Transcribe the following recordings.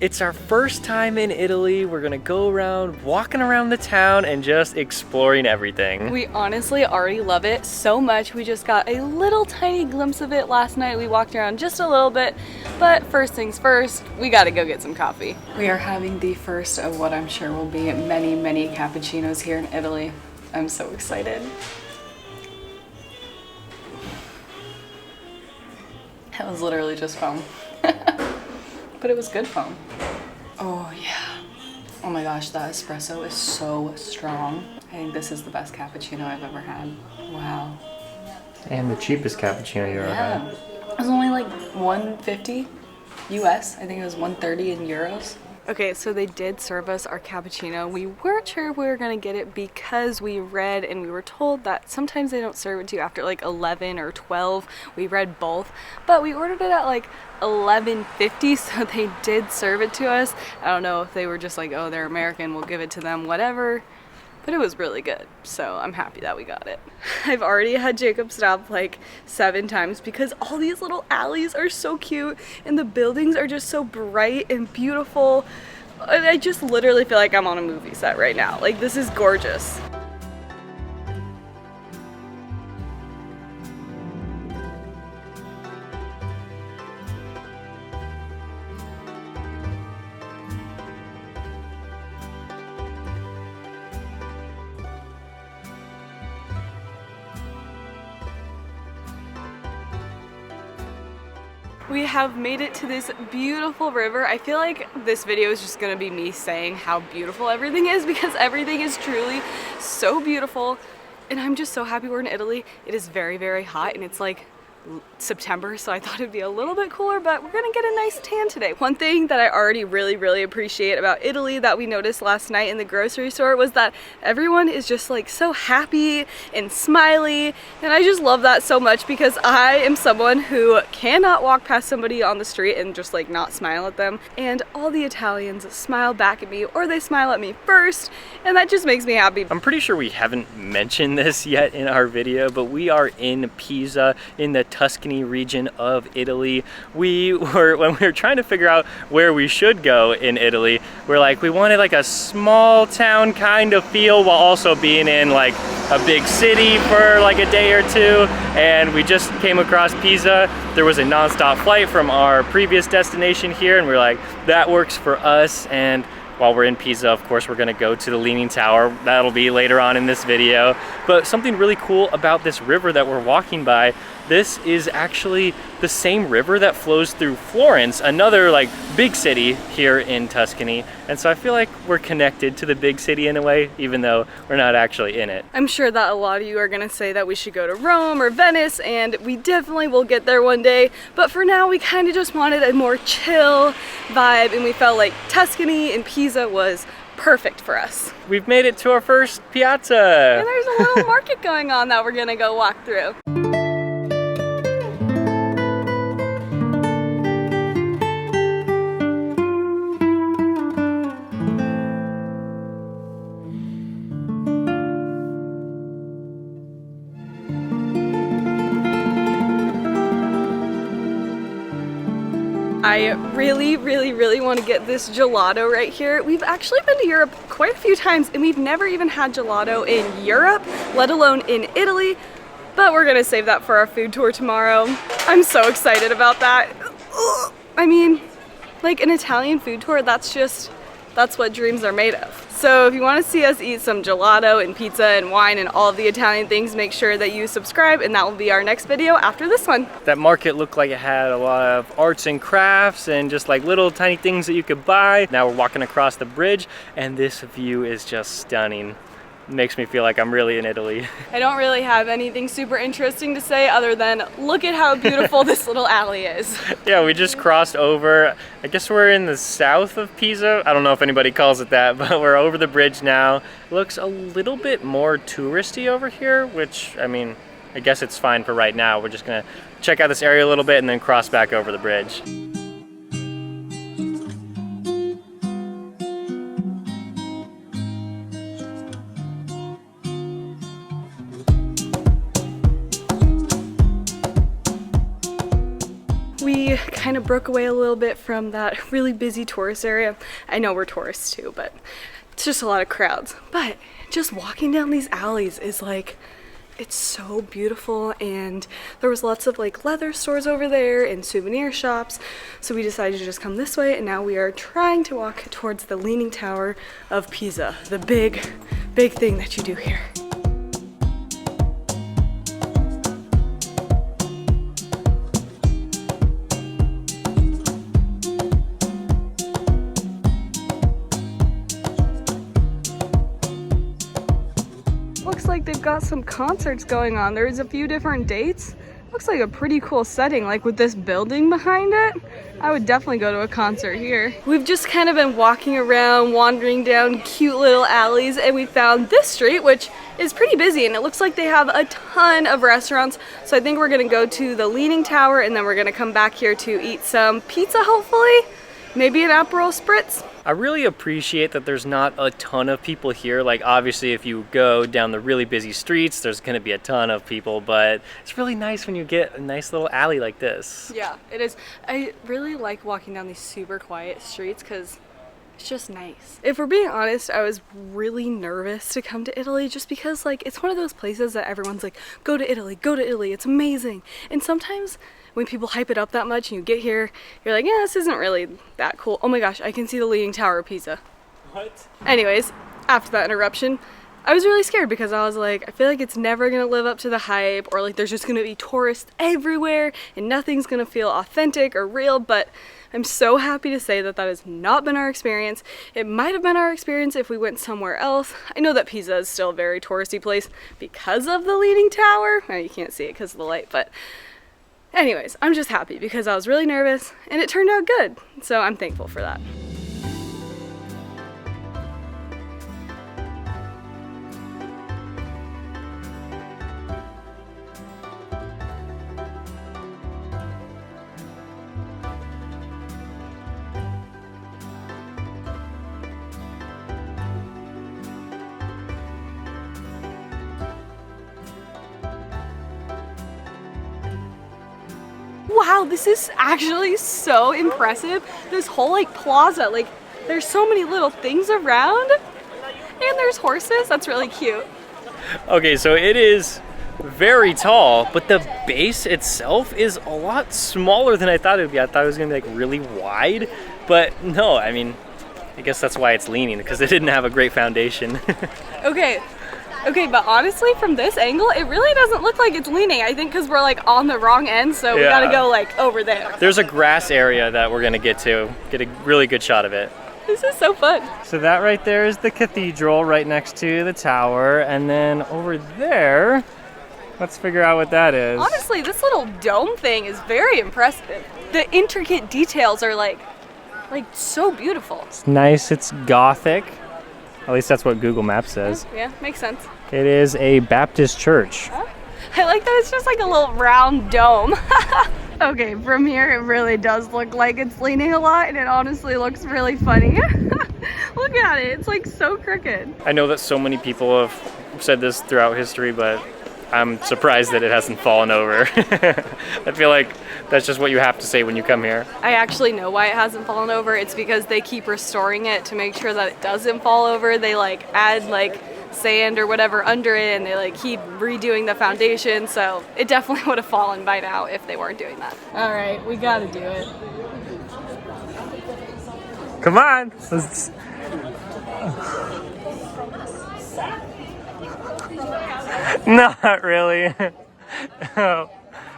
It's our first time in Italy. We're gonna go around, walking around the town and just exploring everything. We honestly already love it so much. We just got a little tiny glimpse of it last night. We walked around just a little bit, but first things first, we gotta go get some coffee. We are having the first of what I'm sure will be many, many cappuccinos here in Italy. I'm so excited. That was literally just foam. But it was good foam. Oh yeah. Oh my gosh, that espresso is so strong. I think this is the best cappuccino I've ever had. Wow. And the cheapest cappuccino you ever had. It was only like $150 US. I think it was $130 in euros. Okay, so they did serve us our cappuccino. We weren't sure if we were gonna get it because we read and we were told that sometimes they don't serve it to you after like 11 or 12. We read both, but we ordered it at like 11:50, so they did serve it to us. I don't know if they were just like, oh, they're American, we'll give it to them, whatever. But it was really good, so I'm happy that we got it. I've already had Jacob stop like 7 times because all these little alleys are so cute and the buildings are just so bright and beautiful. I just literally feel like I'm on a movie set right now. Like, this is gorgeous. We have made it to this beautiful river. I feel like this video is just gonna be me saying how beautiful everything is because everything is truly so beautiful. And I'm just so happy we're in Italy. It is very, very hot and it's like September, so I thought it'd be a little bit cooler, but we're gonna get a nice tan today. One thing that I already really appreciate about Italy that we noticed last night in the grocery store was that everyone is just like so happy and smiley, and I just love that so much because I am someone who cannot walk past somebody on the street and just like not smile at them, and all the Italians smile back at me or they smile at me first, and that just makes me happy. I'm pretty sure we haven't mentioned this yet in our video, but we are in Pisa in the Tuscany region of Italy. When we were trying to figure out where we should go in Italy, we're like, we wanted like a small town kind of feel while also being in like a big city for like a day or two, and we just came across Pisa. There was a non-stop flight from our previous destination here, and we're like, that works for us. And while we're in Pisa, of course, we're gonna go to the Leaning Tower. That'll be later on in this video. But something really cool about this river that we're walking by, this is actually the same river that flows through Florence, another like big city here in Tuscany. And so I feel like we're connected to the big city in a way, even though we're not actually in it. I'm sure that a lot of you are gonna say that we should go to Rome or Venice, and we definitely will get there one day. But for now, we kind of just wanted a more chill vibe, and we felt like Tuscany and Pisa was perfect for us. We've made it to our first piazza. And there's a little market going on that we're gonna go walk through. I really want to get this gelato right here. We've actually been to Europe quite a few times and we've never even had gelato in Europe, let alone in Italy, but we're gonna save that for our food tour tomorrow. I'm so excited about that. I mean, like an Italian food tour, that's what dreams are made of. So if you want to see us eat some gelato and pizza and wine and all of the Italian things, make sure that you subscribe, and that will be our next video after this one. That market looked like it had a lot of arts and crafts and just like little tiny things that you could buy. Now we're walking across the bridge and this view is just stunning. Makes me feel like I'm really in Italy. I don't really have anything super interesting to say other than look at how beautiful this little alley is. Yeah, we just crossed over. I guess we're in the south of Pisa. I don't know if anybody calls it that, but we're over the bridge now. It looks a little bit more touristy over here, which, I mean, I guess it's fine for right now. We're just gonna check out this area a little bit and then cross back over the bridge. We kind of broke away a little bit from that really busy tourist area. I know we're tourists too, but it's just a lot of crowds. But just walking down these alleys is like, it's so beautiful, and there was lots of like leather stores over there and souvenir shops, so we decided to just come this way, and now we are trying to walk towards the Leaning Tower of Pisa, the big thing that you do here. Looks like they've got some concerts going on. There's a few different dates. Looks like a pretty cool setting, like with this building behind it. I would definitely go to a concert here. We've just kind of been walking around, wandering down cute little alleys, and we found this street, which is pretty busy, and it looks like they have a ton of restaurants. So I think we're gonna go to the Leaning Tower, and then we're gonna come back here to eat some pizza, hopefully. Maybe an Aperol Spritz. I really appreciate that there's not a ton of people here. Like, obviously if you go down the really busy streets, there's gonna be a ton of people, but it's really nice when you get a nice little alley like this. Yeah, it is. I really like walking down these super quiet streets because it's just nice. If we're being honest, I was really nervous to come to Italy just because like it's one of those places that everyone's like, go to Italy, it's amazing. And sometimes when people hype it up that much and you get here, you're like, yeah, this isn't really that cool. Oh my gosh, I can see the Leaning Tower of Pisa. What? Anyways, after that interruption, I was really scared because I was like, I feel like it's never gonna live up to the hype, or like there's just gonna be tourists everywhere and nothing's gonna feel authentic or real, but I'm so happy to say that that has not been our experience. It might have been our experience if we went somewhere else. I know that Pisa is still a very touristy place because of the Leaning Tower. Well, you can't see it because of the light, but anyways, I'm just happy because I was really nervous and it turned out good. So I'm thankful for that. Wow, this is actually so impressive. This whole like plaza, like there's so many little things around and there's horses. That's really cute. Okay, so it is very tall, but the base itself is a lot smaller than I thought it would be. I thought it was gonna be like really wide, but no, I mean, I guess that's why it's leaning, because it didn't have a great foundation. Okay, but honestly, from this angle, it really doesn't look like it's leaning. I think because we're like on the wrong end, so we gotta go like over there. There's a grass area that we're gonna get to, get a really good shot of it. This is so fun. So that right there is the cathedral right next to the tower, and then over there, let's figure out what that is. Honestly, this little dome thing is very impressive. The intricate details are like so beautiful. It's nice, it's Gothic. At least that's what Google Maps says. Yeah, makes sense. It is a Baptist church. Huh? I like that it's just like a little round dome. Okay, from here it really does look like it's leaning a lot, and it honestly looks really funny. Look at it, it's like so crooked. I know that so many people have said this throughout history, but I'm surprised that it hasn't fallen over. I feel like that's just what you have to say when you come here. I actually know why it hasn't fallen over. It's because they keep restoring it to make sure that it doesn't fall over. They like add like sand or whatever under it, and they like keep redoing the foundation, so it definitely would have fallen by now if they weren't doing that. All right, we gotta do it. Come on. Let's... Not really. Oh,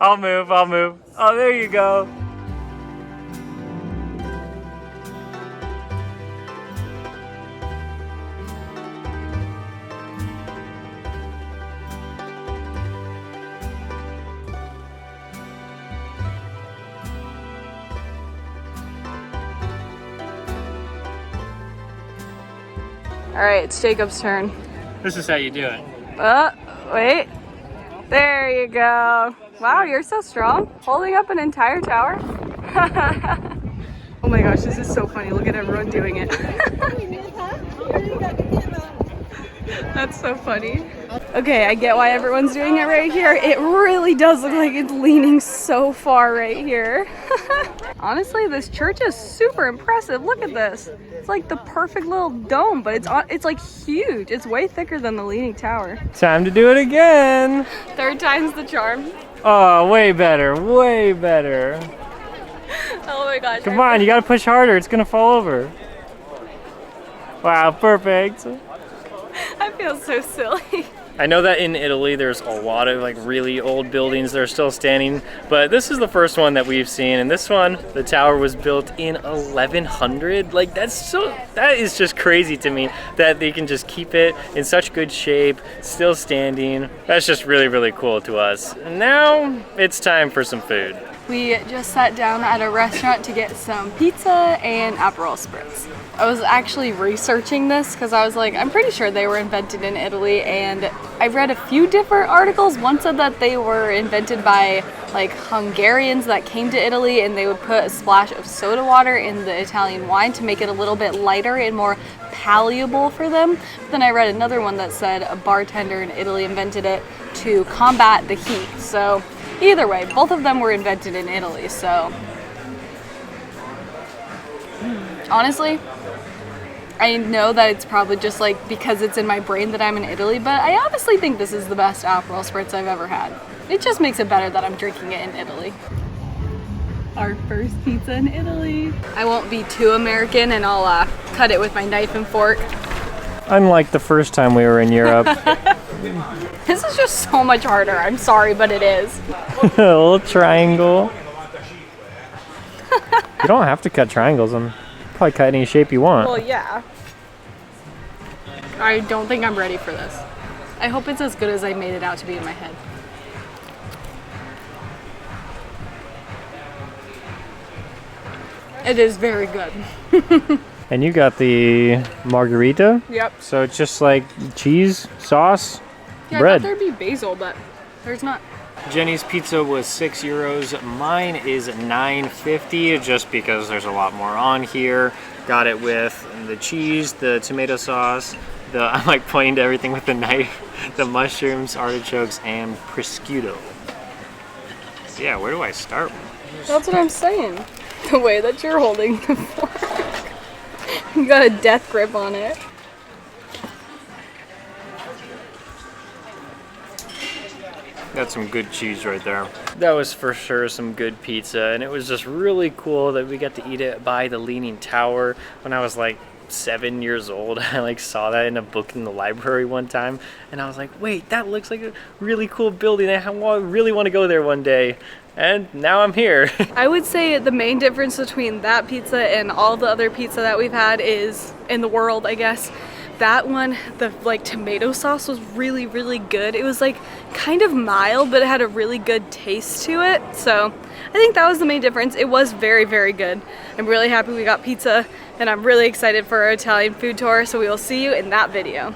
I'll move. Oh, there you go. All right, it's Jacob's turn. This is how you do it. Wait. There you go. Wow, you're so strong. Holding up an entire tower. Oh my gosh, this is so funny. Look at everyone doing it. That's so funny. Okay, I get why everyone's doing it right here. It really does look like it's leaning so far right here. Honestly, this church is super impressive. Look at this. It's like the perfect little dome, but it's like huge. It's way thicker than the Leaning Tower. Time to do it again. Third time's the charm. Oh, way better, way better. Oh my gosh. Come on, you gotta push harder. It's gonna fall over. Wow, perfect. I feel so silly. I know that in Italy there's a lot of like really old buildings that are still standing, but this is the first one that we've seen, and this one, the tower was built in 1100. Like that is just crazy to me that they can just keep it in such good shape, still standing. That's just really, really cool to us. And now it's time for some food. We just sat down at a restaurant to get some pizza and Aperol Spritz. I was actually researching this because I was like, I'm pretty sure they were invented in Italy, and I've read a few different articles. One said that they were invented by like Hungarians that came to Italy, and they would put a splash of soda water in the Italian wine to make it a little bit lighter and more palatable for them. But then I read another one that said a bartender in Italy invented it to combat the heat. So either way, both of them were invented in Italy, so honestly, I know that it's probably just like because it's in my brain that I'm in Italy, but I honestly think this is the best Aperol Spritz I've ever had. It just makes it better that I'm drinking it in Italy. Our first pizza in Italy. I won't be too American, and I'll cut it with my knife and fork. Unlike the first time we were in Europe. This is just so much harder. I'm sorry, but it is. A little triangle. You don't have to cut triangles. Probably cut any shape you want. Well, yeah. I don't think I'm ready for this. I hope it's as good as I made it out to be in my head. It is very good. And you got the margarita? Yep. So it's just like cheese, sauce, Yeah, bread. I thought there'd be basil, but there's not. Jenny's pizza was €6. Mine is $9.50 just because there's a lot more on here. Got it with the cheese, the tomato sauce, I'm like pointing to everything with the knife, the mushrooms, artichokes, and prosciutto. So yeah, where do I start? That's what I'm saying. The way that you're holding the fork. You got a death grip on it. That's some good cheese right there. That was for sure some good pizza, and it was just really cool that we got to eat it by the Leaning Tower. When I was like 7 years old, I like saw that in a book in the library one time, and I was like, wait, that looks like a really cool building. I really want to go there one day. And now I'm here. I would say the main difference between that pizza and all the other pizza that we've had is, in the world, I guess, that one, the like tomato sauce was really, really good. It was like kind of mild, but it had a really good taste to it. So I think that was the main difference. It was very, very good. I'm really happy we got pizza, and I'm really excited for our Italian food tour. So we will see you in that video.